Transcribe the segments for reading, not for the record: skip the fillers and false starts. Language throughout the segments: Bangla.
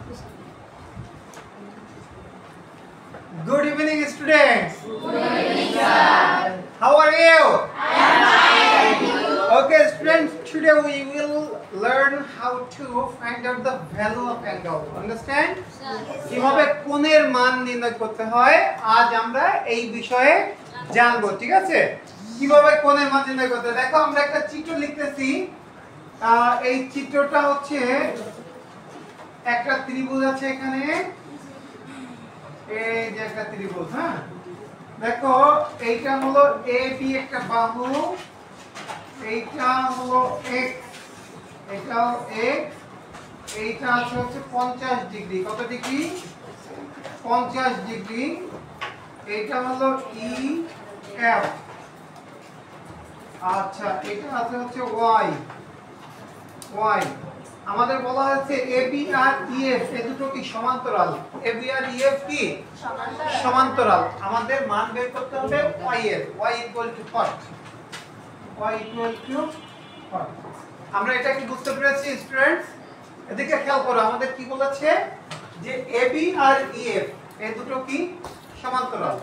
Good evening, students. Good evening, sir. How are you? I am fine. Okay, students. Today we will learn how to find out the value of angle. Understand? কিভাবে কোণের মান নির্ণয় করতে হয় আজ আমরা এই বিষয়ে জানবো, ঠিক আছে? কিভাবে কোণের মান নির্ণয় করতে দেখো আমরা একটা চিত্র লিখতেছি। এই চিত্রটা হচ্ছে একটা ত্রিভুজ আছে এখানে, এই যে একটা ত্রিভুজ। হ্যাঁ, দেখো এইটা হলো এ বি একটা বাহু, এইটা হলো এক্স, এটাও এক্স, এইটা আছে হচ্ছে 50 ডিগ্রি। কত ডিগ্রি? 50 ডিগ্রি। এইটা হলো ই এফ। আচ্ছা, এটা আছে হচ্ছে ওয়াই, ওয়াই। আমাদের বলা হচ্ছে এবি আর ইএফ এই দুটো কি সমান্তরাল? এবি আর ইএফ কি সমান্তরাল। আমাদের মান বের করতে হবে ওয়াই এর। Y equal to cot, Y equal to cot. আমরা এটা কি বুঝতে পেরেছি স্টুডেন্টস? এদিকে খেয়াল করো, আমাদের কি বলেছে যে এবি আর ইএফ এই দুটো কি সমান্তরাল।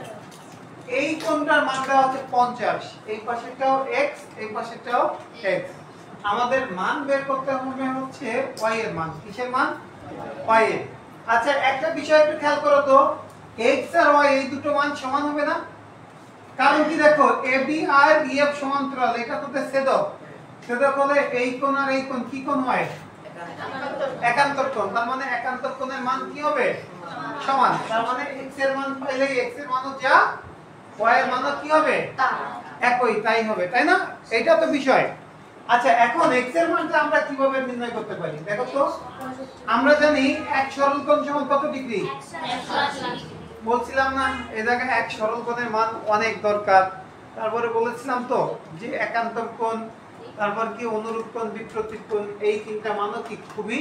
এই কোণটার মান দেওয়া হচ্ছে 50, এই পাশেরটাও এক্স, এই পাশেরটাও এক্স। আমাদের মান বের করতে হবে হচ্ছে y এর মান। কিসের মান? y এর। আচ্ছা, একটা বিষয় একটু খেয়াল করো তো, x আর y এই দুটো মান সমান হবে না? কারণ কি দেখো, AB আর EF সমান্তরাল, এটা তো ছেদক। ছেদক হলে এই কোণ আর এই কোণ কি কোণ হয়? একান্তর কোণ। তার মানে একান্তর কোণের মান কি হবে? সমান। তার মানে x এর মান পাইলে x এর মানও যা, y এর মানও কি হবে? একই, তাই হবে, তাই না? এইটা তো বিষয়। আচ্ছা, এখন x এর মানটা আমরা কিভাবে নির্ণয় করতে পারি দেখো তো। আমরা জানি এক সরল কোণ সমান কত ডিগ্রি? 180। বলছিলাম না এই জায়গায় এক সরল কোণের মান অনেক দরকার। তারপরে বলেছিলাম তো যে একান্তর কোণ, তারপর কি অনুরূপ কোণ, বিপরীত কোণ, এই তিনটা মানও কি খুবই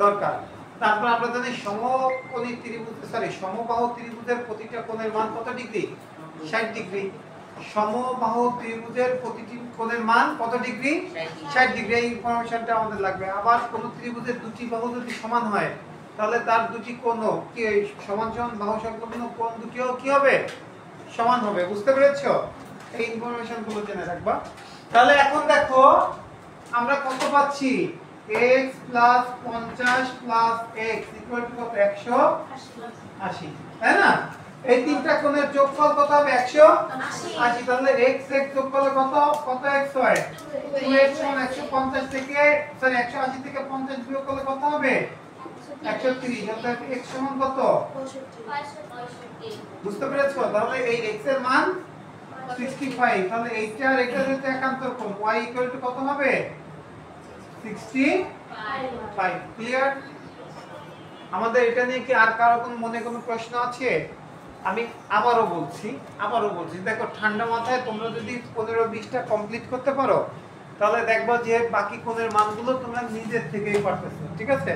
দরকার। তারপর আমরা জানি সমকোণী ত্রিভুজ, সমবাহু ত্রিভুজের প্রতিটা কোণের মান কত ডিগ্রি? 60 ডিগ্রি। সমবাহু ত্রিভুজের প্রতিটি কোণের মান কত ডিগ্রি? 60 ডিগ্রি। এই ইনফরমেশনটা আমাদের লাগবে। আবার কোন ত্রিভুজের দুটি বাহু যদি সমান হয় তাহলে তার দুটি কোণও কি সমান সমান বাহু সংলগ্ন কোণ দুটিও কি হবে? সমান হবে। বুঝতে পেরেছো? এই ইনফরমেশনগুলো জেনে রাখবা। তাহলে এখন দেখো আমরা কত পাচ্ছি? x + 50 + x = কত? 180, তাই না? এই তিনটা কোণের যোগফল কত হবে? 180। তাহলে x x যোগ করলে কত কত x হয়? 2x = 150 থেকে 180 থেকে 50 বিয়োগ করলে কত হবে? 130। তাহলে x সমান কত? 65। বুঝতে পেরেছো? তাহলে এই x এর মান 65। তাহলে এইটা আর এটা যেটা একান্তর কোণ, y = কত হবে? 65। ক্লিয়ার? আমাদের এটা নিয়ে কি আর কারো মনে কোনো প্রশ্ন আছে? আমি আবারও বলছি দেখো ঠান্ডা মাথায় তোমরা যদি 15-20টা কমপ্লিট করতে পারো তাহলে দেখবা যে বাকি কোণের মানগুলো তোমরা নিজের থেকেই পারতেছো। ঠিক আছে?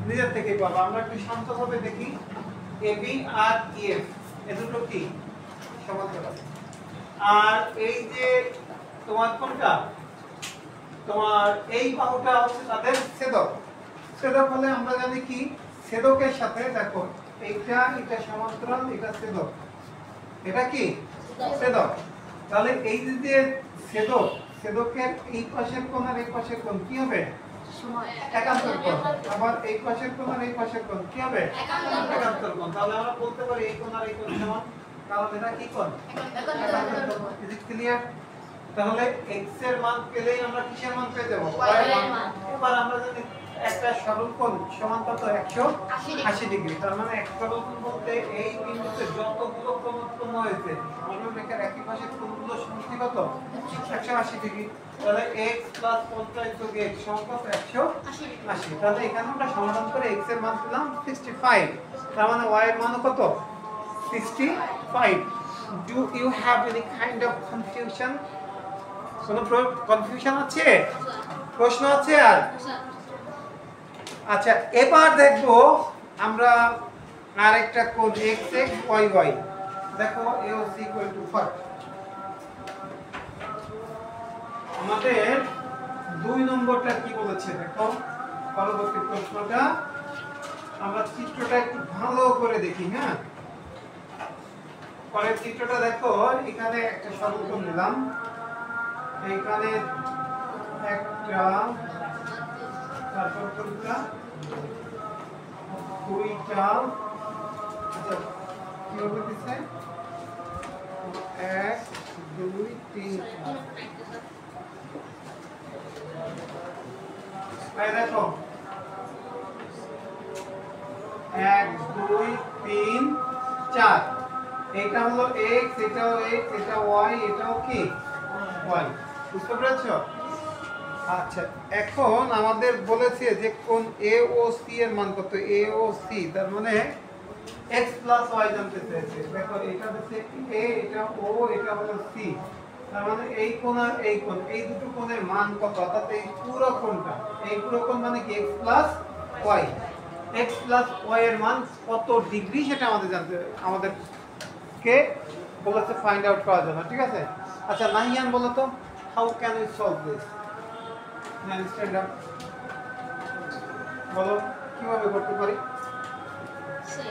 নিজের থেকেই পারবে। আমরা একটু শান্তভাবে দেখি। AB আর EF এই দুটো কি সমান্তরাল। আর এই যে তোমার কোনটা, তোমার এই বাহুটা হচ্ছে তাদের ছেদক। ছেদক হলে আমরা জানি কি, ছেদকের সাথে দেখো এইটা এটা সমান্তরাল, এটা ছেদক, এটা কি ছেদক। তাহলে এই যে ছেদক, ছেদকের এই পাশের কোণ আর এই পাশের কোণ কি হবে? একান্তর কোণ। আবার এই পাশের কোণ আর এই পাশের কোণ কি হবে? একান্তর কোণ। তাহলে আমরা বলতে পারি এই কোণ আর এই কোণ সমান, কারণ এটা কি কোণ? একান্তর কোণ। Is it clear? তাহলে x এর মান পেলেই আমরা কিসের মান পেয়ে যাব? y এর মান। এবার আমরা জানি একটা সরল কোণ সমান কত? 180 ডিগ্রি। তার মানে এক সরল কোণ বলতে এই বিন্দুতে যতগুলো কোণ উৎপন্ন হয়েছে সরলরেখার একই পাশের কোণগুলো সমষ্টি কত? 180 ডিগ্রি। তাহলে x + 50 + x সমান কত? 180। তাহলে এখানে আমরা সমাধান করে x এর মান পেলাম 65। তার মানে y এর মান কত? 65। Do you have any kind of confusion? কোনো কনফিউশন আছে? প্রশ্ন আছে আর? আচ্ছা, এবার দেখবো আমরা আরেকটা কোণ x x y y। দেখো AOC = 40। আমাদের 2 নম্বরটা কি বলেছে দেখো, পরবর্তী প্রশ্নটা আমরা চিত্রটা একটু ভালো করে দেখি। হ্যাঁ, পরের চিত্রটা দেখো। এখানে একটা সমকোণ নিলাম, এইখানে একটা, তারপর কোনটা, দুইটা, আচ্ছা কিভাবে দিচ্ছে, 1 2 3 4। দেখো 1 2 3 4, এটা হলো x, এটাও x, এটা y, এটাও কি y। বুঝতে পেরেছো? আচ্ছা, এখন আমাদের বলেছে যে কোন a ও c এর মান কত। a ও c তার মানে x প্লাস y জানতে চেয়েছে। দেখো এটা হচ্ছে a, এটা o, এটা হলো c। তার মানে এই কোণ আর এই কোণ, এই দুটো কোণের মান কত, অর্থাৎ এই পুরো কোণটা, এই পুরো কোণ মানে কি x plus y। x plus y এর মান কত ডিগ্রি সেটা আমাদের জানতে, আমাদেরকে বলেছে ফাইন্ড আউট করার জন্য। ঠিক আছে? আচ্ছা নাহিয়ান বলো তো, how can we solve this? Stand up, বলো কিভাবে করতে পারি।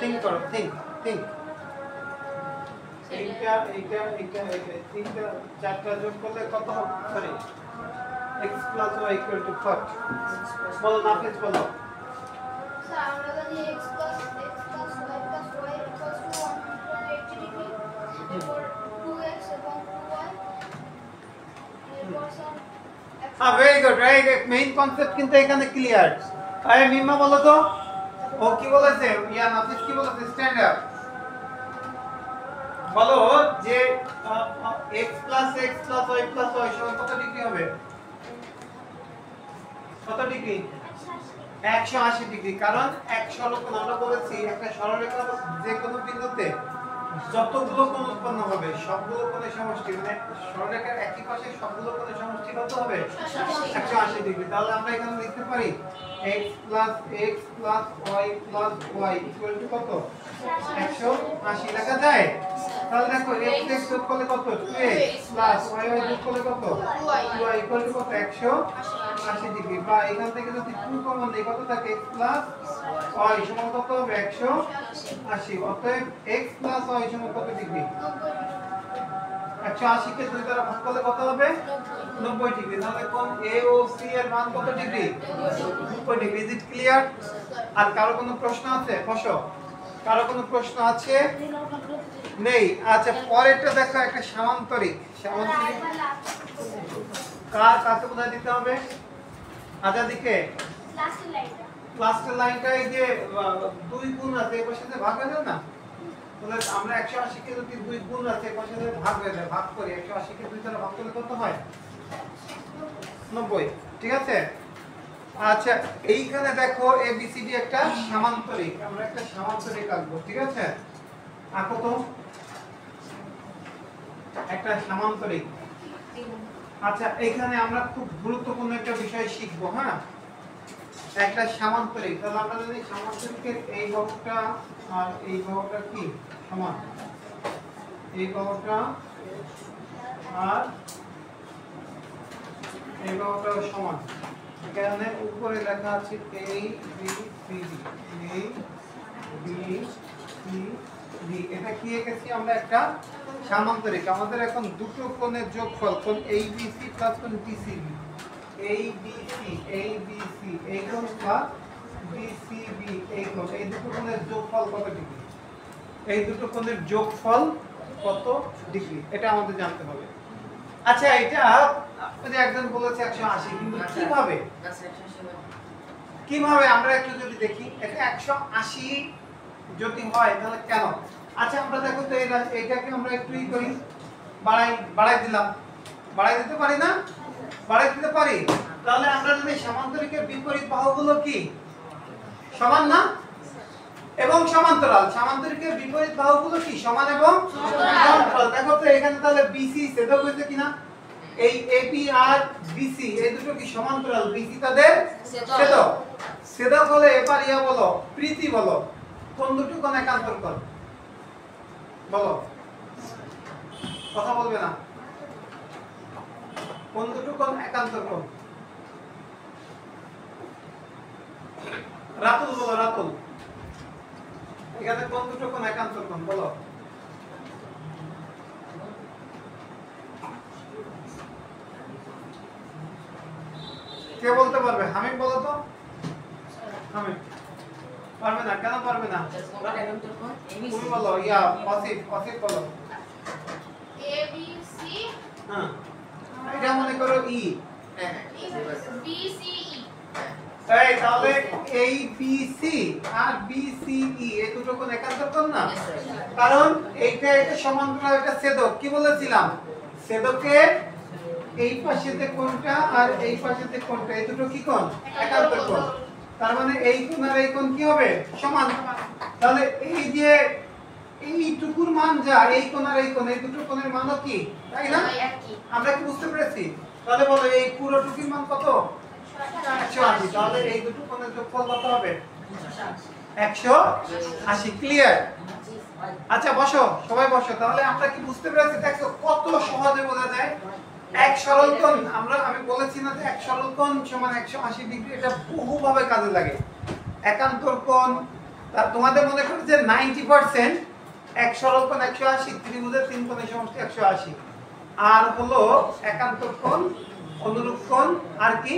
থিঙ্ক করো, থিঙ্ক। এইটা এইটা এইটা এইটা তিনটা চারটা যোগ করলে কত হবে? Sorry, x plus y equal to what? বলো নাফিস, বলো। স্যার আমরা জানি x plus y plus y equals to 180 degree, এরপর 2x এবং 2y, এরপর স্যার হ্যাঁ, ভেরি গুড, মেইন কনসেপ্ট কিন্তু এখানে ক্লিয়ার। আরে মিম্মা বলো তো, ও কি বলেছে, ইয়া নাফিস কি বলেছে? স্ট্যান্ড আপ, বলো যে x plus y সমান কত ডিগ্রি হবে? কত ডিগ্রি? 180 ডিগ্রি। কারণ এক সরলকোণ, আমরা বলেছি একটা সরলরেখার যে কোনো বিন্দুতে যতগুলো কোণ উৎপন্ন হবে সবগুলো কোণের সমষ্টি, মানে সরলরেখার একই পাশে সবগুলো কোণের সমষ্টি কত হবে? 180 ডিগ্রি। তাহলে আমরা এখানে লিখতে পারি x plus y plus y equal to কত? 180 লেখা যায়। তাহলে দেখো x যোগ করলে কত? 2x plus y যোগ করলে কত? 2y equal to কত? 180 ডিগ্রি। বা এখান থেকে যদি 2 কমন নেই কত থাকে? x plus y সমান কত হবে? 180। অতএব x plus y সমান কত ডিগ্রি? 180 কে 2 দ্বারা ভাগ করলে কত হবে? 90 ডিগ্রি। তাহলে কোণ a ও c এর মান কত degree? 90 degree. Is it clear? আর কারো কোনো প্রশ্ন আছে? বসো, কারো কোনো প্রশ্ন আছে? নেই। আচ্ছা পরেরটা দেখো, একটা সামান্তরিক। সামান্তরিক কাকে বোঝায় দিতে হবে? আজাদিকে। লাস্টের লাইনটা এই যে 2 গুণ আছে এর সাথে ভাগ হয়ে যায় না? তাহলে আমরা 180 কে যদি 2 গুণ আছে এর সাথে ভাগ হয়ে যায়, ভাগ করি 180 কে 2 দ্বারা ভাগ করলে কত হয়? 90। ঠিক আছে? আচ্ছা এইখানে দেখো ABCD একটা সামান্তরিক, আমরা একটা সামান্তরিক আঁকবো। ঠিক আছে? আঁকো তো একটা সামান্তরিক। আচ্ছা এখানে আমরা খুব গুরুত্বপূর্ণ একটা বিষয় শিখবো। হ্যাঁ, একটা সামান্তরিক। তাহলে আমরা যদি সামান্তরিকের এই বাহুটা আর এই বাহুটা কি সমান, এই বাহুটা আর এই বাহুটা সমান, এখানে উপরে লেখা আছে A B C D, A B C D। এটা কি এঁকেছি আমরা? একটা সামান্তরিক। আমাদের এখন দুটো কোণের যোগফল, কোণ ABC প্লাস কোণ BCB, ABC এই কোণ প্লাস BCB এই কোণ, এই দুটো কোণের যোগফল কত ডিগ্রি? এই দুটো কোণের যোগফল কত ডিগ্রি এটা আমাদের জানতে হবে। আচ্ছা এটা মানে একজন বলেছে 180, কিন্তু কিভাবে আমরা একটু যদি দেখি, এটা 180 যদি হয় তাহলে কেন? আচ্ছা আমরা দেখো তো এইটাকে আমরা একটু ই করি, বাড়াই দিলাম, বাড়াই দিতে পারি না? বাড়াই দিতে পারি। তাহলে আমরা যদি সামান্তরিকের বিপরীত বাহুগুলো কি সমান না এবং সমান্তরাল, সামান্তরিকের বিপরীত বাহুগুলো কি সমান এবং সমান্তরাল। দেখো তো এখানে তাহলে BC ছেদক হয়েছে কিনা? এই AB আর BC এই দুটো কি সমান্তরাল? BC তাদের ছেদক। ছেদক হলে এবার ইয়া বলো, প্রীতি বলো, কোন দুটো কোণ একান্তর কোণ? বলো, কথা বলবে না। কোন দুটো কোণ একান্তর কোণ? রাতুল বলো, রাতুল। এখানে কোন দুটো কোণ একান্তর কোণ বলো? কে বলতে পারবে? হামিদ বলো তো। হামিদ পারবে না, কেন পারবে না? তুমি বলো, ইয়া অসিফ বলো। A B C হ্যাঁ, এটা মনে করো ই। B C E এই তাহলে এই বি সি আর বি সি ই এই দুটো কোণ একান্তর কোণ না? কারণ এইটা এটা সমান্তরাল, এটা ছেদক। কি বলেছিলাম? ছেদকের এই পাশেতে কোণটা আর এই পাশেতে কোণটা, এই দুটো কি কোণ? একান্তর কোণ। তার মানে এই কোণ আর এই কোণ কি হবে? সমান। তাহলে এই যে এইটুকুর মান যা, এই কোণ আর এই কোণ, এই দুটো কোণের মানও কি, তাই না? আমরা কি বুঝতে পেরেছি? তাহলে বলো এই পুরোটুকুর মান কত? 180। তাহলে এই দুটো কোণের যোগফল কত হবে? 180। ক্লিয়ার? আচ্ছা বসো, সবাই বসো। তাহলে আমরা কি বুঝতে পেরেছি? দেখো কত সহজে বোঝা যায়। এক সরল কোণ, আমি বলেছি না যে এক সরল কোণ সমান 180 ডিগ্রি, এটা বহুভাবে কাজে লাগে। একান্তর কোণ, তোমাদের মনে করো যে 90% এক সরল কোণ 180, ত্রিভুজের তিন কোণের সমষ্টি 180। আর হলো একান্তর কোণ, অনুরূপ কোণ আর কি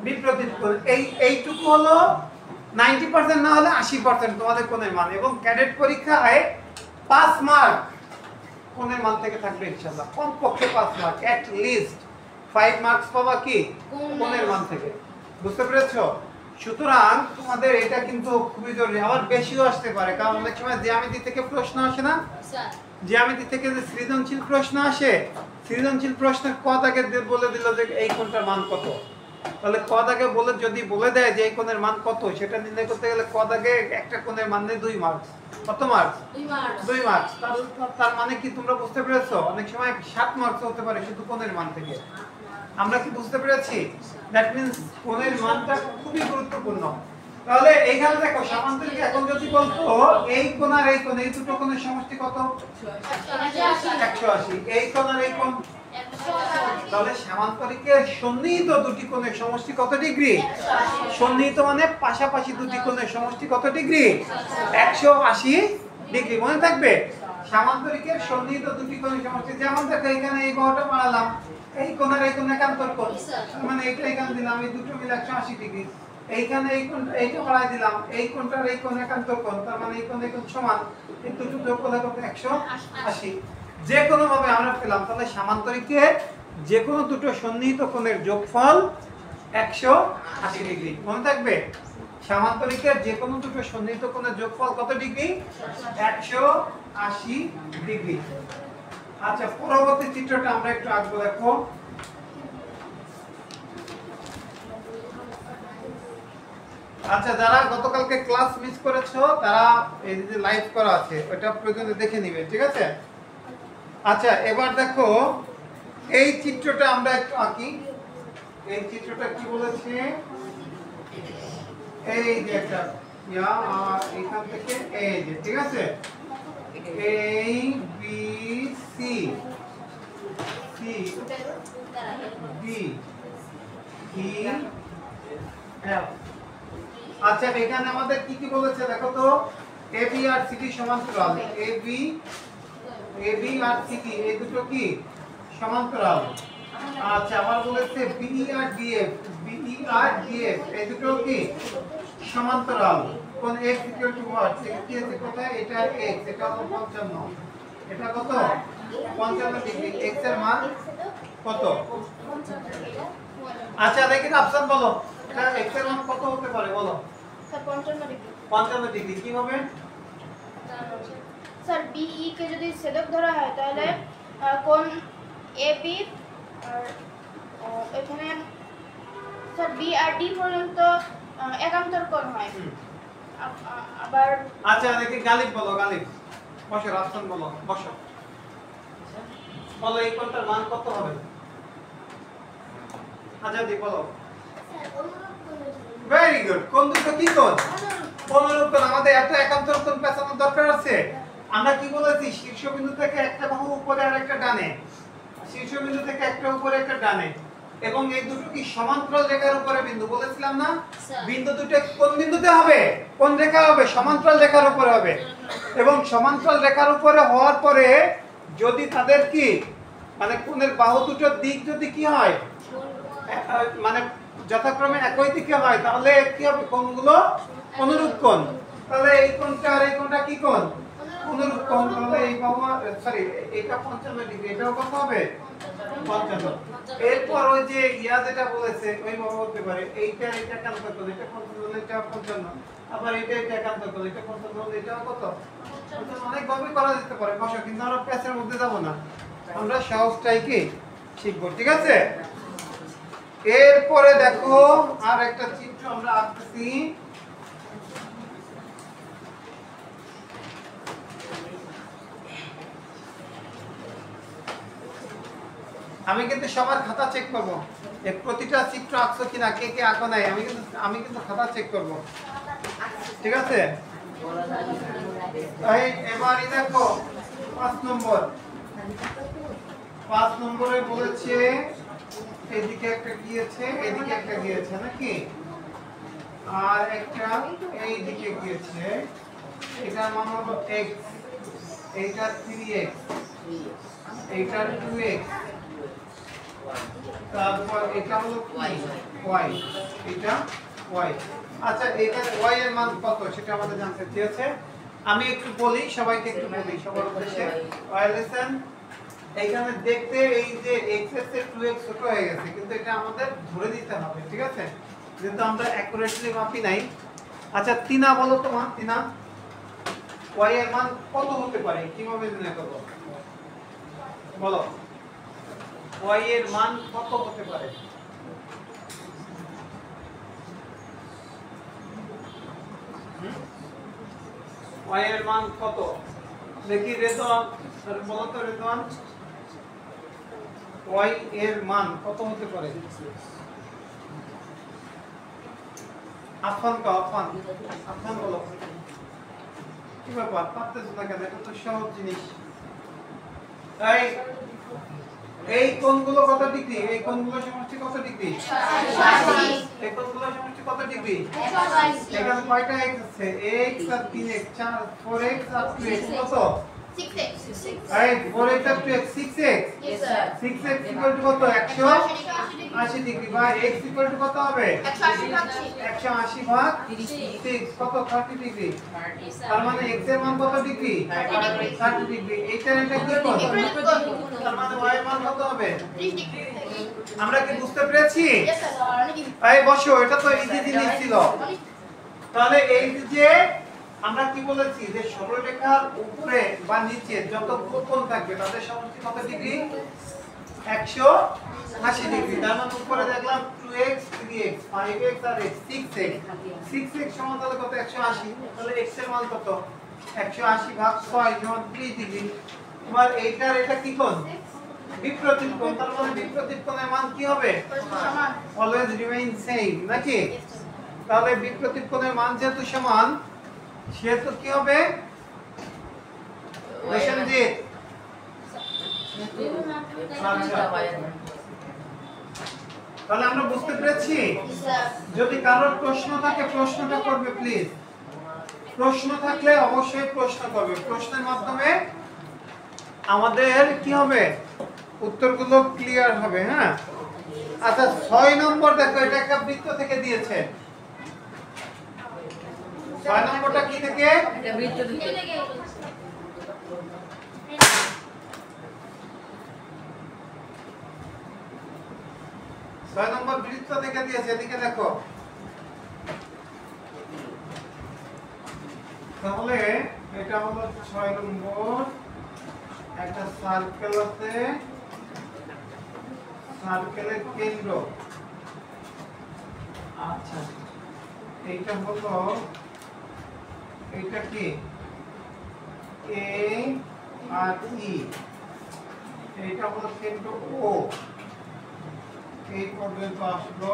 বিপরীত কোণ। এইটুকু হলো 90% না হলে 80% তোমাদের কোণের মান। এবং ক্যাডেট পরীক্ষায় 5 মার্ক কোণের মান থেকে থাকবে ইনশাআল্লাহ, কমপক্ষে 5 মার্ক, এট লিস্ট 5 মার্কস পাবা কি কোণের মান থেকে। বুঝতে পেরেছো? সুতরাং তোমাদের এটা কিন্তু খুবই জরুরি। আবার বেশিও আসতে পারে, কারণ অনেক সময় জ্যামিতি থেকে প্রশ্ন আসে না? জ্যামিতি থেকে যে সৃজনশীল প্রশ্ন আসে, সৃজনশীল প্রশ্নের ক দাগে বলে দিল যে এই কোণটার মান কত। তাহলে ক দাগে বলে যদি বলে দেয় যে এই কোণের মান কত, সেটা নির্ণয় করতে গেলে ক দাগে একটা কোণের মান নেই 2 মার্কস। কত মার্কস? 2 মার্কস। তার মানে কি তোমরা বুঝতে পেরেছো? অনেক সময় 7 মার্কস হতে পারে শুধু কোণের মান থেকে। আমরা কি বুঝতে পেরেছি? দ্যাট মিন্স কোণের মানটা খুবই গুরুত্বপূর্ণ। তাহলে এইখানে দেখো সামান্তরিক এখন যদি বলতো এই কোণ আর এই কোণ, এই দুটো কোণের সমষ্টি কত? 180। এই কোণ আর এই কোণ, তাহলে সামান্তরিকের সন্নিহিত দুটি কোণের সমষ্টি কত ডিগ্রি? সন্নিহিত মানে পাশাপাশি দুটি কোণের সমষ্টি কত ডিগ্রি? 180 ডিগ্রি। মনে থাকবে? সামান্তরিকের সন্নিহিত দুটি কোণের সমষ্টি, যেমন দেখো এখানে এই বাহুটা বাড়ালাম, এই কোণ আর এই কোণ একান্তর কোণ, মানে এইটা এখানে দিলাম, এই দুটো মিলে 180 ডিগ্রি। এইখানে এই কোণ এইটা বাড়াই দিলাম, এই কোণটা আর এই কোণ একান্তর কোণ, তার মানে এই কোণ সমান, এই দুটো যোগ করলে কত? 180। যে কোনো ভাবে আমরা পেলাম। তাহলে সামান্তরিকে যে কোনো দুটো সন্নিহিত কোণের যোগফল 180 ডিগ্রি। মনে থাকবে? সামান্তরিকের যে কোনো দুটো সন্নিহিত কোণের যোগফল কত ডিগ্রি? 180 ডিগ্রি। আচ্ছা, পরবর্তী চিত্রটা আমরা একটু আঁকবো। দেখো আচ্ছা, যারা গতকালকে ক্লাস মিস করেছো তারা এই যে লাইভ করা আছে ওটা পর্যন্ত দেখে নিবে, ঠিক আছে? আচ্ছা, এবার দেখো এই চিত্রটা আমরা একটু আঁকি। এই চিত্রটা কি বলেছে? এই যে একটা এখান থেকে এই যে, ঠিক আছে, এই B C C D E F. আচ্ছা, এখানে আমাদের কি কি বলেছে দেখো তো? এ বি আর সি ডি সমান্তরাল। এ বি আর সি ডি এই দুটো কি সমান্তরাল। আচ্ছা, আবার বলেছে বিই আর ডিএফ এই দুটো কি সমান্তরাল। কোন x what? কি আছে কোথায়? এটা x, এটা হলো 55, এটা কত? 55 ডিগ্রি। x এর মান কত? আচ্ছা, দেখেন অপশন বলো, এটা x এর মান কত হতে পারে বলো? Sir 55 degree. 55 ডিগ্রি কি হবে? স্যার বিই কে যদি ছেদক ধরা হয় তাহলে কোণ এবি আর এখানে স্যার বি আর ডি পর্যন্ত একান্তর কোণ হয়। আবার আচ্ছা, দেখি গালিব বলো, গালিব বসো, রাফসান বলো, বসো, বলো এই কোণটার মান কত হবে? আচ্ছা দি বলো। Very good. কোন দুটো কি কোণ? অনুরূপ কোণ। আমাদের এত একান্তর কোণ পেছানোর দরকার আছে? আমরা কি বলেছি? শীর্ষবিন্দু থেকে একটা বাহু উপরে আর একটা ডানে, শীর্ষবিন্দু থেকে একটা উপরে একটা ডানে, এবং এই দুটো কি সমান্তরাল রেখার উপরে বিন্দু বলেছিলাম না? বিন্দু দুটো কোন বিন্দুতে হবে? কোন রেখা হবে? সমান্তরাল রেখার উপরে হবে। এবং সমান্তরাল রেখার উপরে হওয়ার পরে যদি তাদের কি মানে কোণের বাহু দুটোর দিক যদি কি হয় মানে যথাক্রমে একই দিকে হয় তাহলে কি হবে? কোণগুলো অনুরূপ কোণ। তাহলে এই কোণটা আর এই কোণটা কি কোণ? অনুরূপ কোণ। তাহলে এই বাহু সরি এটা 55 ডিগ্রি, এটাও কত হবে? 55। এরপর ওই যে ইয়া যেটা বলেছে ওই বাহু হতে পারে এইটা এটা ক্যান্সেল করে এটা 55 এটা 55, আবার এটা এটা ক্যান্সেল করে এটা 55 এটাও কত? অনেক ভাবে করা যেতে পারে বসো, কিন্তু আমরা প্যাচের মধ্যে যাব না, আমরা সহজটাই কি শিখবো। ঠিক আছে, এরপরে দেখো আর একটা চিত্র আমরা আঁকতেছি। আমি কিন্তু সবার খাতা চেক করব, এই প্রতিটা চিত্র আঁকছো কিনা, কে কে আঁকো নাই, আমি কিন্তু খাতা চেক করব। ঠিক আছে, এবারে দেখো 5 নম্বরে বলেছে এদিকে একটা গিয়েছে এদিকে একটা গিয়েছে নাকি, আর একটা এই দিকে গিয়েছে, এটা মান হলো x, এইটা 3x, এইটা 2x, তারপর এটা হলো y, এটা y। আচ্ছা এখানে y এর মান কত সেটা আমাদের জানতে চেয়েছে। আমি একটু বলি, সবাইকে একটু বলি সবার উদ্দেশ্যে। y লিসেন, এইখানে দেখতে এই যে x এর চেয়ে 2x ছোট হয়ে গেছে, কিন্তু এটা আমাদের ধরে দিতে হবে। ঠিক আছে, যেহেতু আমরা অ্যাকুরেটলি মাপি নাই। আচ্ছা তিনা বলো তো মা, তিনা y এর মান কত হতে পারে, কিভাবে নির্ণয় করব বলো? y এর মান কত হতে পারে? y এর মান কত দেখি রেদওয়ান, বলো তো রেদওয়ান, y এর মান কত হতে পারে? আফান কা আফান বলো, কি ব্যাপার পারতেছো না কেন? এটা তো সহজ জিনিস। এই কোণগুলো কত ডিগ্রি? এই কোণগুলো সমষ্টি কত ডিগ্রি? 180। এই কোণগুলো সমষ্টি কত ডিগ্রি? 180। এখানে কয়টা x আছে? x আর 3x 4x আর 2x কত? 6x। এই 4x আর 2x 6x। Yes sir. 6x equal to কত? 180 ডিগ্রি বা x ইকুয়াল টু কত হবে? 180 ভাগ 6 কত? 30 ডিগ্রি। তার মানে x এর মান কত ডিগ্রি? 30 ডিগ্রি। এটা কি কোণ? তার মানে y এর মান কত হবে? 30 ডিগ্রি। আমরা কি বুঝতে পেরেছি? Yes sir. এই বসো, এটা তো ইজি জিনিস ছিল। তাহলে এই যে আমরা কি বলেছি যে সরলরেখার উপরে বা নিচে যত কোণ থাকবে তাদের সমষ্টি কত ডিগ্রি? 180 ডিগ্রি। তার মানে উপরে দেখলাম 2x 3x 5x আর 6x 6x সমান তাহলে কত? 180। তাহলে x এর মান কত? 180 ভাগ 6 সমান 30 ডিগ্রি। এবার এইটার এটা কি কোণ? বিপরীত কোণ। তার মানে বিপরীত কোণের মান কি হবে? সমান। অলওয়েজ রিমেইন সেম নাকি? তাহলে বিপরীত কোণের মান যেহেতু সমান সেহেতু কি হবে? প্রসেনজিৎ তাহলে আমরা বুঝতে পেরেছি। যদি কারোর প্রশ্ন থাকে প্রশ্নটা করবে প্লিজ, প্রশ্ন থাকলে অবশ্যই প্রশ্ন করবে, প্রশ্নের মাধ্যমে আমাদের কি হবে? উত্তরগুলো ক্লিয়ার হবে। হ্যাঁ আচ্ছা 6 নম্বর দেখো, এটা একটা বৃত্ত থেকে দিয়েছে। 6 নম্বরটা কি থেকে? এটা বৃত্ত থেকে। 6 নম্বর বৃত্ত থেকে দিয়েছে, এদিকে দেখো। তাহলে এটা হলো 6 নম্বর, একটা সার্কেল আছে, সার্কেলের কেন্দ্র। আচ্ছা এইটা হলো, এইটা কি এ আর ই, এইটা হলো কেন্দ্র ও, এই পর্যন্ত আসলো।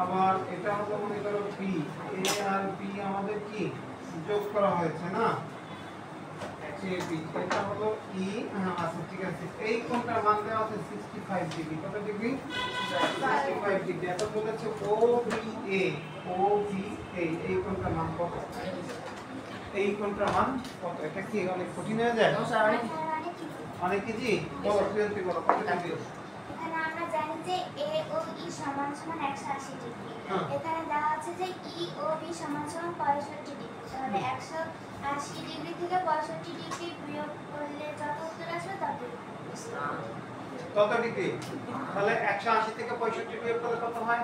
আবার এটা হলো মনে করো বি, এ আর বি আমাদের কি যোগ করা হয়েছে না? এবি এটা হলো ই আচ্ছা ঠিক আছে এই কোণটার মান দেওয়া আছে 65 ডিগ্রি কত ডিগ্রি 65 ডিগ্রি এটা বলেছে ওবিএ ওবিএ এই কোণটার মান কত এই কোণটার মান কত এটা কি অনেক কঠিন হয়ে যায় অনেক ইজি বলো প্রিয়ন্তি বলো কত ডিগ্রি এখানে আমরা জানি যে এ ও ই সমান সমান 180 ডিগ্রি এখানে দেওয়া আছে যে ই ও বি সমান সমান 65 ডিগ্রি তাহলে 180 ডিগ্রি থেকে 65 ডিগ্রি বিয়োগ করলে যত উত্তর আসবে কত ডিগ্রি তাহলে 180 থেকে 65 বিয়োগ করলে কত হয়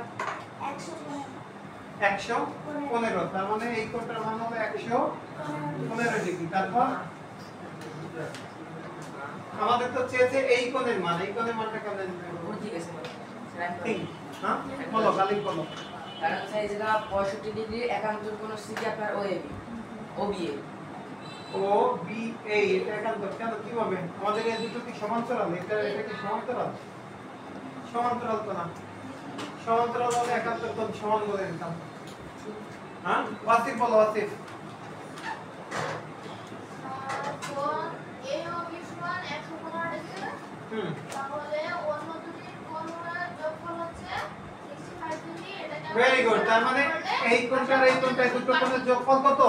115 তার মানে এই কোণটার মান হলো 115 ডিগ্রি তারপর আমাদের তো চেয়েছে এই কোণের মান এই কোণের মানটা কেমন নেব ঠিক আছে হ্যাঁ বলো গালিব বলো কারণ হচ্ছে এই জায়গা 65 ডিগ্রি একান্তর কোণ হচ্ছে কি আপনার OAB OBA O B A এটা একান্তর কেন কিভাবে আমাদের এই দুটো কি সমান্তরাল এটা কি সমান্তরাল সমান্তরাল তো না সমান্তরাল হলে একান্তর কোণ সমান বলে দিতাম হ্যাঁ ওয়াসিফ বলো ওয়াসিফ কোণ এ ও বি সমান 115 ডিগ্রি তাহলে অন্য দুটি কোণের যোগফল হচ্ছে 65 ডিগ্রি এটাকে ভেরি গুড তার মানে এই কোণটার এই কোণটা এই দুটো কোণের যোগফল কত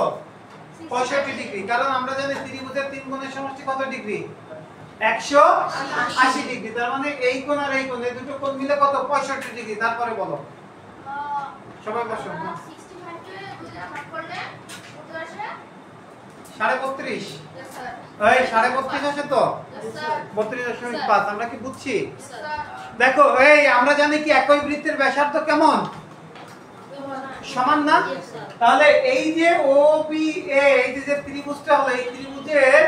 65 ডিগ্রি কারণ আমরা জানি ত্রিভুজের তিন কোণের সমষ্টি কত ডিগ্রি 180 ডিগ্রি তার মানে এই কোণ আর এই কোণ এই দুটো কোণ মিলে কত 65 ডিগ্রি তারপরে বলো সবাই বসো 65 কে 2 দিয়ে ভাগ করলে উত্তর আসে 32.5 यस স্যার এই 32.5 আসে তো यस স্যার 32.5 আমরা কি বুঝছি স্যার দেখো এই আমরা জানি কি একই বৃত্তের ব্যাসার্ধ কেমন সমান না তাহলে এই যে ও বি এ এই যে ত্রিভুজটা হলো এই ত্রিভুজের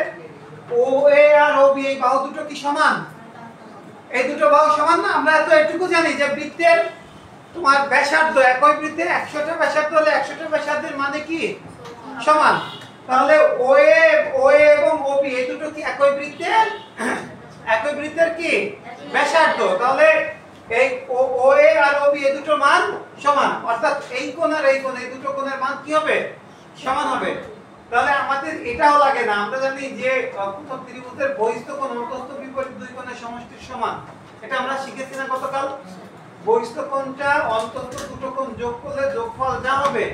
ও এ আর ও বি এই বাহু দুটো কি সমান এই দুটো বাহু সমান না আমরা তো এটুকু জানি যে বৃত্তের তোমার ব্যাসার্ধ একই বৃত্তের 100টা ব্যাসার্ধ হলে 100টা ব্যাসার্ধের মানে কি সমান তাহলে ও এ এবং ও বি এই দুটো কি একই বৃত্তের কি ব্যাসার্ধ তাহলে এই ও এ আর ও বি এই দুটো মান সমান অর্থাৎ এই কোণ আর এই কোণ এই দুটো কোণের মান কি হবে সমান হবে তাহলে আমাদের এটাও লাগে না আমরা জানি যে প্রথম ত্রিভুজের বহিস্থ কোণ অন্তস্থ বিপরীত দুই কোণের সমষ্টির সমান এটা আমরা শিখেছি না গতকাল বহিস্থ কোণটা অন্তস্থ দুটো কোণ যোগ করলে যোগফল যা হবে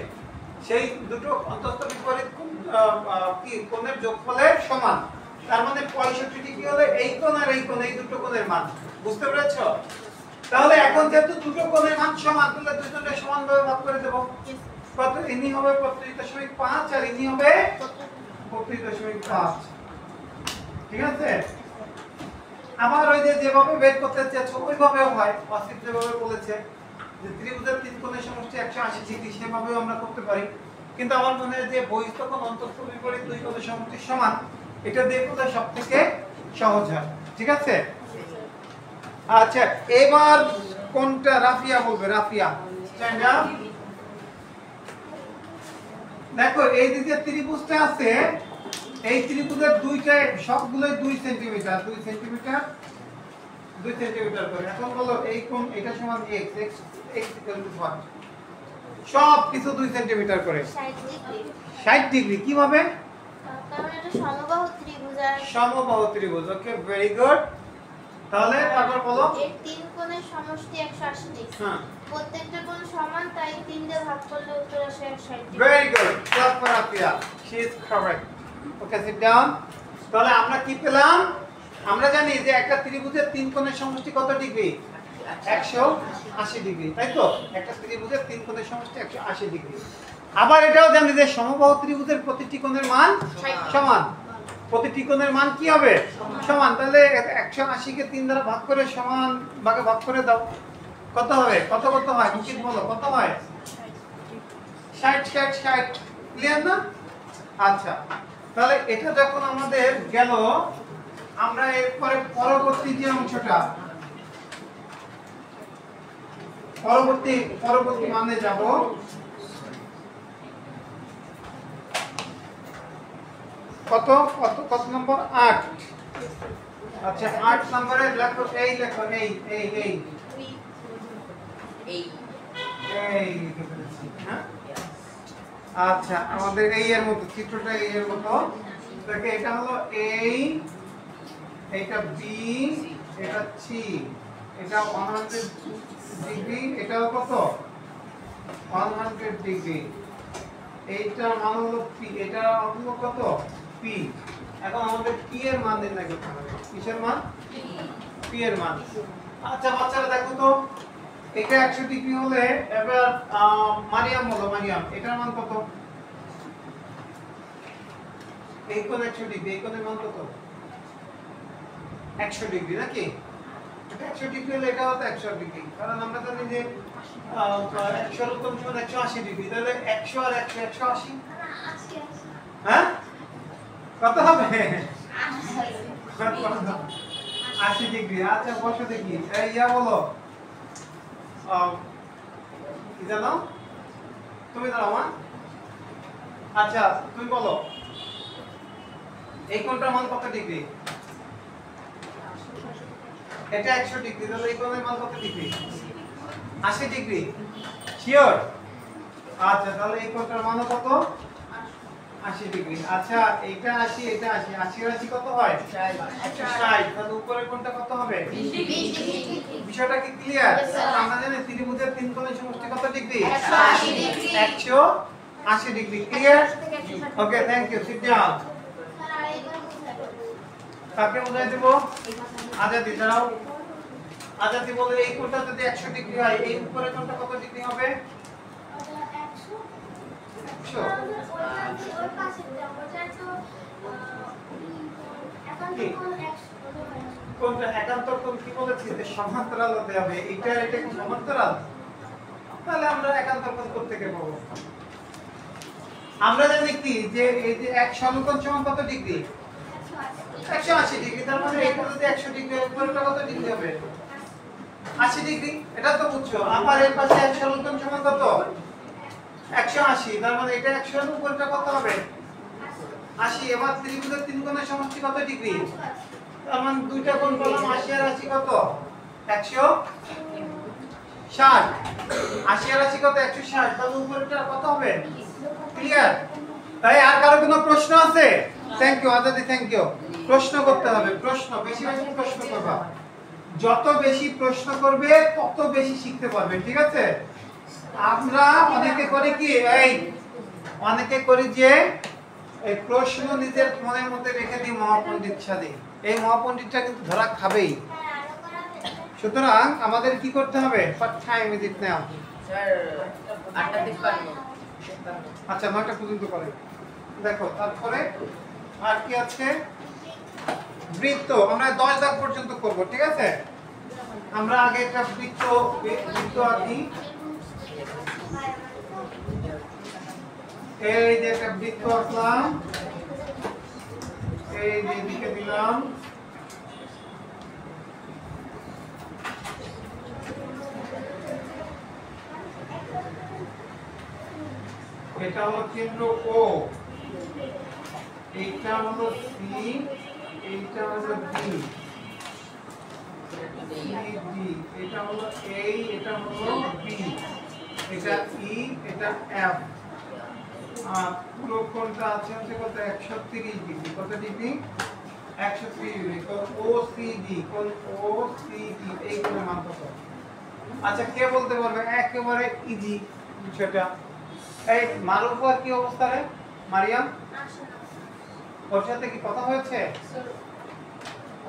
সেই দুটো অন্তস্থ বিপরীত কি কোণের যোগফলের সমান তার মানে 65 ডিগ্রি হলে এই কোণ আর এই কোণ এই দুটো কোণের মান বুঝতে পেরেছো তাহলে এখন যেহেতু দুটো কোণের মান সমান তাহলে দুটোকে সমানভাবে ভাগ করে দেব কত ইনি হবে 35.5 আর ইনি হবে 35.5 ঠিক আছে আবার ওই যে যেভাবে বের করতে চাচ্ছ ওইভাবেও হয় ওয়াসিফ যেভাবে বলেছে যে ত্রিভুজের তিন কোণের সমষ্টি 180 ডিগ্রি সেভাবেও আমরা করতে পারি কিন্তু আমার মনে হয় যে বহিস্থ কোণ অন্তস্থ বিপরীত দুই কোণের সমষ্টি সমান এটা দিয়ে করলে সবথেকে সহজ হয় ঠিক আছে আচ্ছা এবার কোনটা রাফিয়া বলবে রাফিয়া স্ট্যান্ড আপ দেখো এই যে ত্রিভুজটা আছে এই ত্রিভুজের দুইটা সবগুলোই 2 সেমি 2 সেমি করে এখন বলো এই কোণ এটা সমান x 1 সব কিছু 2 সেমি করে 60 ডিগ্রি 60 ডিগ্রি কিভাবে কারণ এটা সমবাহু ত্রিভুজ আর সমবাহু ত্রিভুজ ওকে ভেরি গুড তাহলে তারপর বলো এর তিন কোণের সমষ্টি 180 ডিগ্রি হ্যাঁ প্রত্যেকটা কোণ সমান তাই 3 দিয়ে ভাগ করলে উত্তর আসে 160 degree very good class for Rafia she is correct okay sit down তাহলে আমরা কি পেলাম আমরা জানি যে একটা ত্রিভুজের তিন কোণের সমষ্টি কত ডিগ্রি 180 ডিগ্রি তাই তো একটা ত্রিভুজের তিন কোণের সমষ্টি 180 ডিগ্রি আবার এটাও জানি যে সমবাহু ত্রিভুজের প্রতিটি কোণের মান সমান প্রতিটি কোণের মান কি হবে সমান তাহলে 180 কে 3 দ্বারা ভাগ করে সমান ভাগে ভাগ করে দাও কত হবে কত হয় মুকিত বলো কত হয় 60 ক্লিয়ার না আচ্ছা তাহলে এটা যখন আমাদের গেল আমরা এরপরে পরবর্তী যে অংশটা পরবর্তী মানে যাব কত নম্বর 8 আচ্ছা 8 নম্বরে লেখো এই লিখে ফেলেছি হ্যাঁ আচ্ছা আমাদের এই এর মতো চিত্রটা এই এর মতো দেখে এটা হলো A, এটা B, এটা C, এটা 100 ডিগ্রি, এটাও কত 100 ডিগ্রি, এইটার মান হলো P, এটা হলো কত P। এখন আমাদের P এর মান নির্ণয় করতে হবে। কিসের মান? P এর মান। আচ্ছা বাচ্চারা দেখো তো, এটা 100 ডিগ্রি হলে এবার মারিয়াম বলো, মারিয়াম এটার মান কত? এই কোণ 100 ডিগ্রি, এই কোণের মান কত? 100 ডিগ্রি নাকি? এটা 100 ডিগ্রি হলে এটা হতো 100 ডিগ্রি, কারণ আমরা জানি যে 100 উত্তম সমান 180 ডিগ্রি, তাহলে 100 আর 100 180। হ্যাঁ কত হবে? 80 ডিগ্রি। আচ্ছা বসো দেখি, এই ইয়া বলো, কি জানো তুমি? দাঁড়াও মা। আচ্ছা তুমি বলো, এই কোণটার মান কত ডিগ্রি? এটা 100 ডিগ্রি, তাহলে এই কোণের মান কত ডিগ্রি? 80 ডিগ্রি। শিওর? আচ্ছা তাহলে এই কোণটার মান কত? 80 ডিগ্রি। আচ্ছা এটা 80, এটা 80, 80 আর 80 কত হয়? 60। তাহলে উপরের কোণটা কত হবে? 20 ডিগ্রি। বিষয়টা কি ক্লিয়ার? Yes, sir. আমরা জানি ত্রিভুজের তিন কোণের সমষ্টি কত degree? 180 degree. 180 degree. Clear? Okay, thank you. Sit down. কাকে বোঝাই দেব? আজাদি দাঁড়াও। আজাদি বলে এই কোণটা যদি 100 ডিগ্রি হয়, এই উপরের কোণটা কত ডিগ্রি হবে? 100। কোনটা একান্তর কোণ কি বলেছি যে সমান্তরাল হতে হবে, এটা এটা কি সমান্তরাল? তাহলে আমরা একান্তর কোণ করতে থেকে পাবো। আমরা জানি কি যে এই যে এক সমকোণ সমান কত ডিগ্রি? 180 ডিগ্রি। তার মানে এটা যদি 100 ডিগ্রি হয়, উপরেরটা কত ডিগ্রি হবে? 80 ডিগ্রি। এটা তো বুঝছো। আবার এর পাশে এক সমকোণ সমান কত? 180। তার মানে এটা 100 এর উপরেরটা কত হবে? 80। এবার ত্রিভুজের তিন কোণের সমষ্টি কত ডিগ্রি? তার মানে দুইটা কোণ পেলাম, 80 আর 80 কত? 160। 80 আর 80 কত? 160। তাহলে উপরেরটা কত হবে? ক্লিয়ার? তাই আর কারো কোনো প্রশ্ন আছে? Thank you Azadi, thank you. প্রশ্ন করতে হবে, প্রশ্ন বেশি বেশি প্রশ্ন করবা। যত বেশি প্রশ্ন করবে তত বেশি শিখতে পারবে, ঠিক আছে? আমরা অনেকে করি কি, এই অনেকে করি যে এই প্রশ্ন নিজের মনের মধ্যে রেখে দিই মহাপণ্ডিত সাথে, এই মহাপণ্ডিতটা কিন্তু ধরা খাবেই। সুতরাং আমাদের কি করতে হবে? First time is it now. Sir 8টা দিক পারবো। আচ্ছা 9টা পর্যন্ত করে দেখো। তারপরে আর কি আছে? বৃত্ত আমরা 10 দাগ পর্যন্ত করব, ঠিক আছে? আমরা আগে একটা বৃত্ত আঁকি। এই যে একটা বৃত্ত আঁকলাম, এই যে দিকে দিলাম, এটা হলো কেন্দ্র ও, এইটা হলো সি, এইটা হলো ডি, এটা হলো এ, এটা হলো বি, এটা ই, এটা এফ। আর পুরো কোণটা আছে হচ্ছে কত? 130 ডিগ্রি। কত ডিগ্রি? 130 ডিগ্রি। কোণ ওসিডি, কোণ ওসিডি, এই কোণের মান কত? আচ্ছা কে বলতে পারবে? একেবারে ইজি বিষয়টা। এই মারুফার কি অবস্থা রে মারিয়াম? ওর সাথে কি কথা হয়েছে?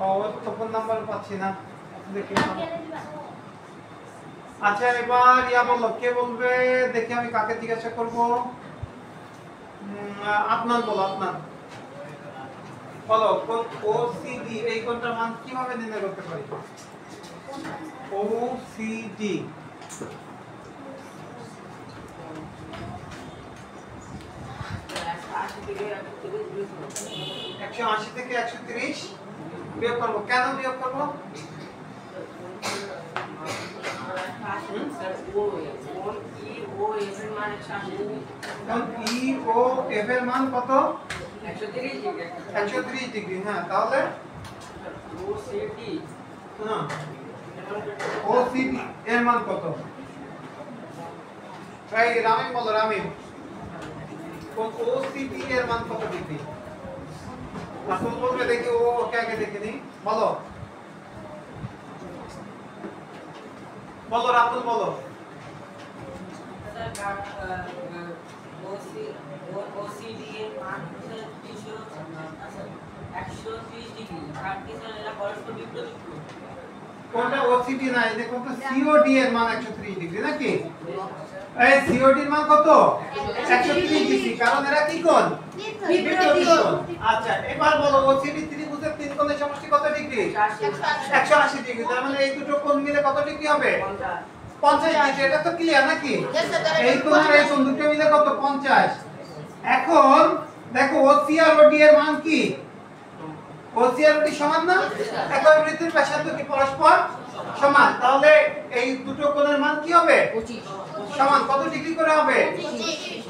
ও তো ফোন নাম্বার পাচ্ছি না, দেখি। আচ্ছা এবার ইয়া বলো, কে বলবে দেখি, আমি কাকে জিজ্ঞাসা করব? আপনার বলো, আপনার বলো। কোণ ওসিডি, এই কোণটার মান কিভাবে নির্ণয় করতে পারি? ওসিডি 180 থেকে 130 বিয়োগ করব। কেন বিয়োগ করব? কোণ ই ও এফ এর মান কত? 130 ডিগ্রি। হ্যাঁ তাহলে ওসিডি এর মান কত? এই রামিম বলো, রামিম কোণ ওসিডি এর মান কত ডিগ্রি? রাতুল বলবে দেখি, ও ওকে আগে দেখে নি। বলো বলো রাতুল বলো। ওসিডি এর মান হচ্ছে 130 ডিগ্রি, কারণ কি স্যার এরা পরস্পর বিপরীত। কোনটা ওসিডি না, এই দেখো তো সিওডি এর মান 130 ডিগ্রি নাকি? এই সিওডি এর মান কত? 130 ডিগ্রি, কারণ এরা কি কোণ? বিপরীত কোণ। আচ্ছা এবার বলো ওসিডি ত্রিভুজের তিন কোণের সমষ্টি কত ডিগ্রি? 180 ডিগ্রি। তার মানে এই দুটো কোণ মিলে কত ডিগ্রি হবে? 50 ডিগ্রি। এটা তো ক্লিয়ার নাকি? এই কোণ আর এই কোণ দুটো মিলে কত? 50। এখন দেখো ওসি আর ওডি এর মান কি? ওসি আর ওডি সমান না? একই বৃত্তের ব্যাসার্ধ কি পরস্পর সমান? তাহলে এই দুটো কোণের মান কি হবে? 25 সমান। কত ডিগ্রি করে হবে?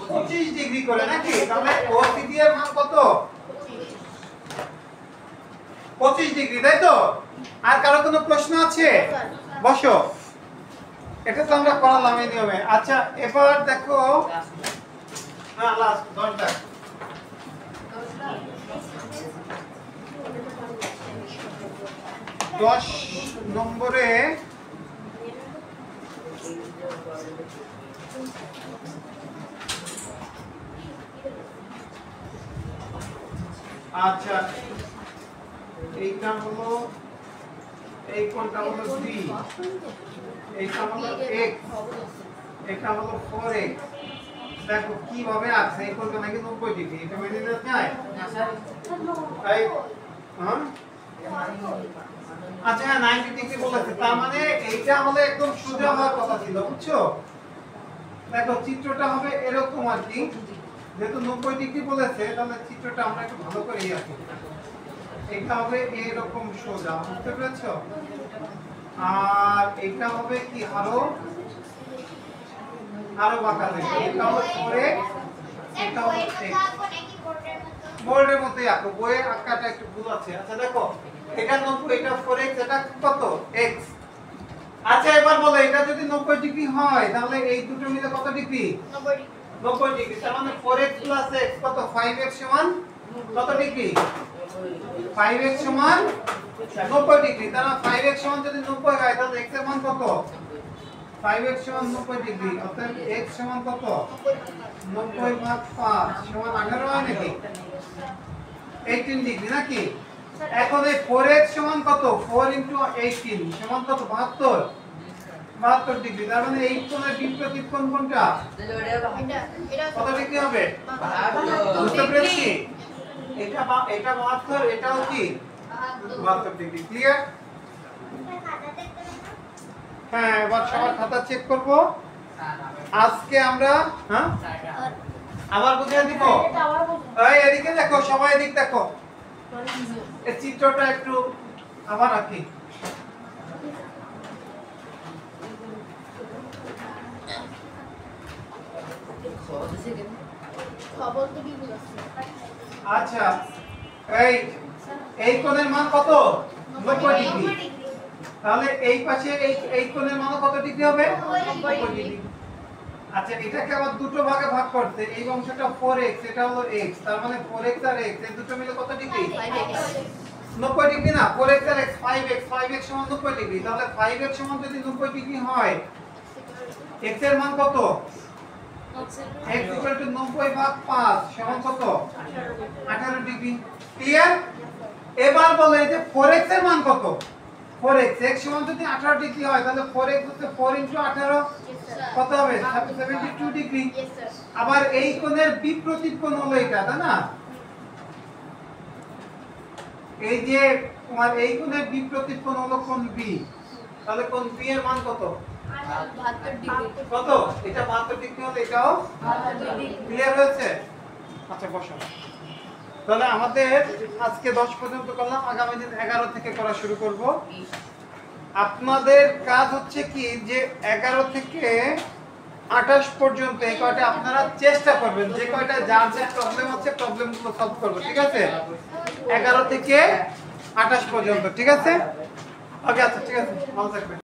25 ডিগ্রি করে নাকি? তাহলে ওসিডি এর মান কত? 25 ডিগ্রি, তাই তো? আর কারো কোনো প্রশ্ন আছে? বসো। এটা তো আমরা করালাম এই নিয়মে। আচ্ছা এবার দেখো, হ্যাঁ লাস্ট 10 দেখ। 10 নম্বরে আচ্ছা এইটা হলো, এই কোণটা হলো b, এইটা হলো x, এটা হলো 4x। দেখো কিভাবে আছে, এই কোণটা নাকি 90 ডিগ্রি। এটা মেনে নিতে চায় না স্যার তাই? হ্যাঁ আচ্ছা 90 ডিগ্রি বলেছে, তার মানে এইটা হলো একদম সোজা হওয়ার কথা ছিল, বুঝছো? দেখো চিত্রটা হবে এরকম আর কি। যেহেতু 90 ডিগ্রি বলেছে তাহলে চিত্রটা আমরা একটু ভালো করে আঁকি। এটা হবে এরকম সোজা, বুঝতে পেরেছো? আর এটা হবে কি আরো বাঁকা দেখো। এটা হলো 4x, এটা হলো x। বোর্ডের মধ্যে আঁকো, বইয়ে আঁকাটা একটু ভুল আছে। আচ্ছা দেখো এটা 90, এটা 4x, এটা কত? x। আচ্ছা এবার বলো এটা যদি 90 ডিগ্রি হয় তাহলে এই দুটো মিলে কত ডিগ্রি? 90 ডিগ্রি। তার মানে 4x + x কত? 5x সমান কত ডিগ্রি? 5x সমান 90 ডিগ্রি। তার মানে 5x সমান যদি 90 হয় তাহলে x এর মান কত? 5x সমান 90 ডিগ্রি। অতএব x সমান কত? 90/5 সমান 18 হয় নাকি? 18 ডিগ্রি নাকি? এখন এই 4x সমান কত? 4 * 18 সমান কত? 72 ডিগ্রি। তার মানে এই কোণের বিপরীত কোণ কোনটা? কত ডিগ্রি হবে? বুঝতে পেরেছি? এটা 72, এটাও কি 72 ডিগ্রি। ক্লিয়ার? হ্যাঁ এবার সবার খাতা চেক করব। আজকে আমরা আবার বুঝিয়ে দিব। এই এদিকে দেখো, সবাই এদিকে দেখো। এই চিত্রটা একটু আবার রাখি। আচ্ছা এই কোণের মান কত? 90 ডিগ্রি। তাহলে এই পাশে এই কোণের মান কত ডিগ্রি হবে? 90 ডিগ্রি। আচ্ছা এটাকে আবার দুটো ভাগে ভাগ করতে, এই অংশটা 4x, এটা হলো x। তার মানে 4x আর x এই দুটো মিলে কত ডিগ্রি? 90 ডিগ্রি না? 4x আর x 5x, 5x সমান 90 ডিগ্রি। তাহলে 5x সমান যদি 90 ডিগ্রি হয়, x এর মান কত? x = 90/5 সমান কত? 18 ডিগ্রি। ক্লিয়ার? এবার বলে যে 4x এর মান কত? 4x, x সমান যদি 18 ডিগ্রি হয় তাহলে 4x হচ্ছে 4 * 18 কত হবে? 72 ডিগ্রি। আবার এই কোণের বিপরীত কোণ হলো এটা, তাই না? এই যে তোমার এই কোণের বিপরীত কোণ হলো কোণ b। তাহলে কোণ b এর মান কত? 72 ডিগ্রি। কত? এটা 72 ডিগ্রি হলে এটাও 72 ডিগ্রি। ক্লিয়ার হয়েছে? আচ্ছা বসো। তাহলে আমাদের আজকে 10 পর্যন্ত করলাম, আগামী দিন 11 থেকে করা শুরু করব। আপনাদের কাজ হচ্ছে কি যে 11 থেকে 28 পর্যন্ত এই কয়টা আপনারা চেষ্টা করবেন, যে কয়টা যার যে প্রবলেম আছে প্রবলেমগুলো সলভ করব, ঠিক আছে? 11 থেকে 28 পর্যন্ত, ঠিক আছে? ওকে আচ্ছা ঠিক আছে, ভালো থাকবেন।